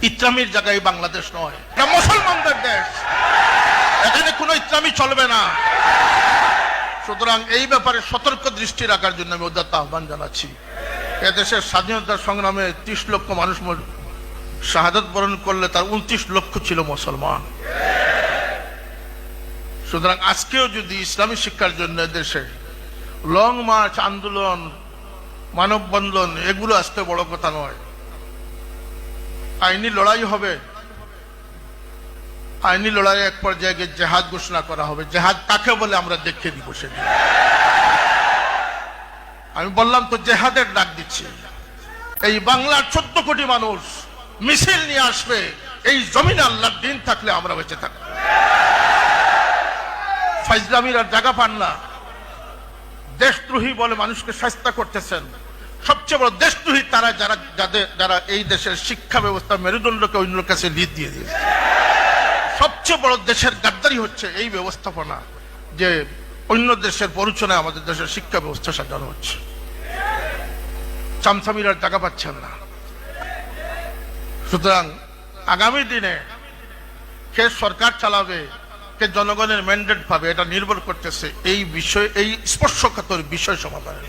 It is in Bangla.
ইসলামের জায়গায় বাংলাদেশ নয়, এটা মুসলমানদের দেশ, এখানে কোনো ইসলামী চলবে না। সুতরাং এই ব্যাপারে সতর্ক দৃষ্টি রাখার জন্য আমি উদাত্ত আহ্বান জানাচ্ছি। এদেশের স্বাধীনতা সংগ্রামে 30 লক্ষ মানুষ শাহাদাত বরণ করলে তার 29 লক্ষ ছিল মুসলমান। সুতরাং আজকেও যদি ইসলামী শিক্ষার জন্য দেশে লং মার্চ, আন্দোলন, মানববন্ধন এগুলো আজকে বড় কথা নয়, আইনি লড়াই হবে। আইনি লড়াই এক পর্যায়ে জেহাদ ঘোষণা করা হবে। জেহাদ কাকে বলে আমরা দেখিয়ে দিব সেদিন। আমি বললাম তো জেহাদের ডাক দিচ্ছি। এই বাংলার 14 কোটি মানুষ মিছিল নিয়ে আসবে, এই জমিনে আল্লাহর দিন থাকলে আমরা বেঁচে থাকবো। ফাইজলামির আর জায়গা পান না। দেশদ্রোহী বলে মানুষকে শাস্তি করতেছেন। সবচেয়ে বড় দেশদ্রোহী তারা যারা এই দেশের শিক্ষা ব্যবস্থা মেরুদণ্ডকে অন্যের কাছে লিড দিয়ে দিয়েছে। সবচেয়ে বড় দেশের গাদ্দারি হচ্ছে এই ব্যবস্থাপনা, যে অন্য দেশের পরিচালনায় আমাদের দেশের শিক্ষা ব্যবস্থা সাজানো হচ্ছে। চামচামিরা জায়গা পাচ্ছেন না। সুতরাং আগামী দিনে কে সরকার চালাবে, কে জনগণের ম্যান্ডেট পাবে, এটা নির্ভর করতেছে এই বিষয়, এই স্পর্শকাতর বিষয় সমাধানের।